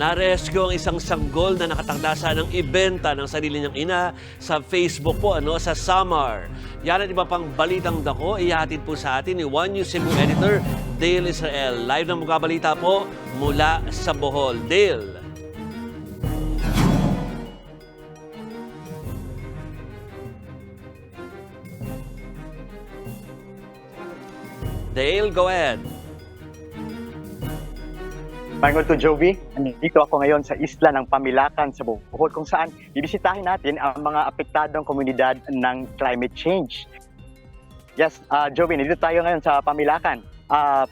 Narescue ang isang sanggol na nakatakdasa ng ibenta ng sarili niyang ina sa Facebook po, sa Samar. Yan at iba pang balitang dako, ihatid po sa atin ni One News Cebu Editor Dale Israel. Live na magkabalita po mula sa Bohol. Dale. Dale, go ahead. Bangon to Jovi, dito ako ngayon sa isla ng Pamilacan sa Bohol kung saan bibisitahin natin ang mga apektadong komunidad ng climate change. Yes, Jovi, nandito tayo ngayon sa Pamilacan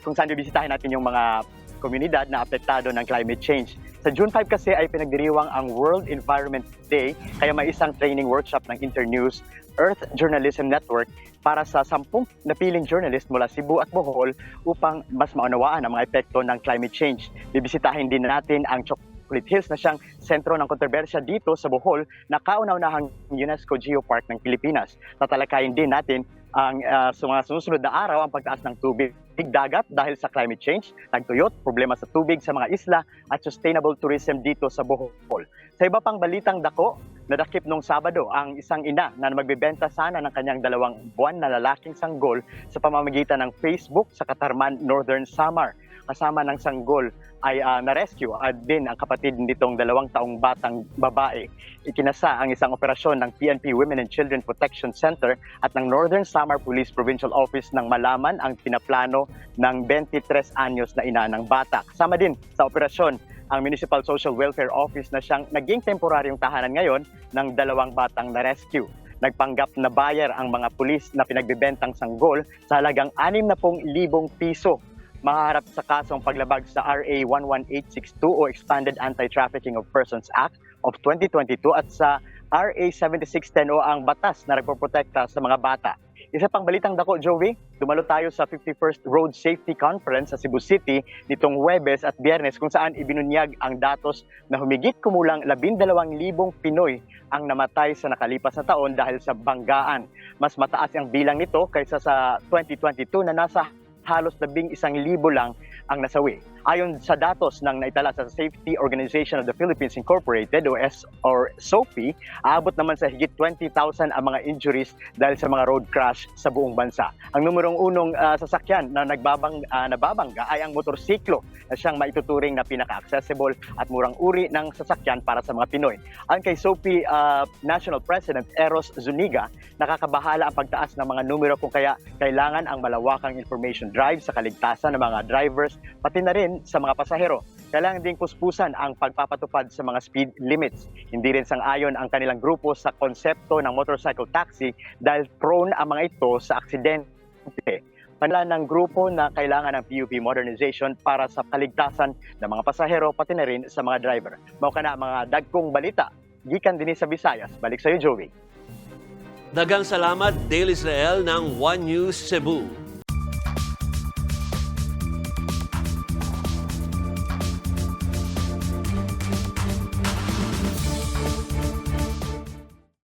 kung saan bibisitahin natin yung mga komunidad na apektado ng climate change. Sa June 5 kasi ay pinagdiriwang ang World Environment Day, kaya may isang training workshop ng Internews Earth Journalism Network para sa 10 napiling journalist mula Cebu at Bohol upang mas maunawaan ang mga epekto ng climate change. Bibisitahin din natin ang Chocolate Hills na siyang sentro ng kontrobersya dito sa Bohol na kauna-unahang UNESCO Geopark ng Pilipinas. Tatalakayin din natin ang sa mga susunod na araw ang pagtaas ng tubig dagat dahil sa climate change, tagtuyot, problema sa tubig sa mga isla at sustainable tourism dito sa Bohol. Sa iba pang balitang dako, nadakip nung Sabado ang isang ina na magbebenta sana ng kanyang 2 buwan na lalaking sanggol sa pamamagitan ng Facebook sa Katarman, Northern Samar. Kasama ng sanggol ay na-rescue at din ang kapatid nitong 2 taong batang babae. Ikinasa ang isang operasyon ng PNP Women and Children Protection Center at ng Northern Samar Police Provincial Office nang malaman ang pinaplano ng 23 anyos na ina ng bata. Kasama din sa operasyon ang Municipal Social Welfare Office na siyang naging temporaryong tahanan ngayon ng 2 batang na-rescue. Nagpanggap na bayar ang mga pulis na pinagbebentang sanggol sa halagang 60,000 piso. Mahaharap sa kasong paglabag sa RA 11862 o Expanded Anti-Trafficking of Persons Act of 2022 at sa RA 7610 o ang batas na nagpoprotekta sa mga bata. Isa pang balitang dako, Joey, dumalo tayo sa 51st Road Safety Conference sa Cebu City nitong Huwebes at Biyernes kung saan ibinunyag ang datos na humigit kumulang 12,000 Pinoy ang namatay sa nakalipas na taon dahil sa banggaan. Mas mataas ang bilang nito kaysa sa 2022 na nasa halos 11,000 lang ang nasawi. Ayon sa datos ng naitala sa Safety Organization of the Philippines Incorporated o SOPI, aabot naman sa higit 20,000 ang mga injuries dahil sa mga road crash sa buong bansa. Ang numerong unong sasakyan na nababangga ay ang motorsiklo na siyang maituturing na pinaka-accessible at murang uri ng sasakyan para sa mga Pinoy. Ang kay SOPI National President Eros Zuniga, nakakabahala ang pagtaas ng mga numero kung kaya kailangan ang malawakang information drive sa kaligtasan ng mga drivers pati na rin sa mga pasahero. Kailangan ding puspusan ang pagpapatupad sa mga speed limits. Hindi rin sang-ayon ang kanilang grupo sa konsepto ng motorcycle taxi dahil prone ang mga ito sa aksidente. Panila ng grupo na kailangan ng PUP modernization para sa kaligtasan ng mga pasahero pati na rin sa mga driver. Mao kana mga dagkong balita gikan dinhi sa Visayas. Balik sa iyo, Joey. Daghang salamat, Dale Israel ng One News Cebu.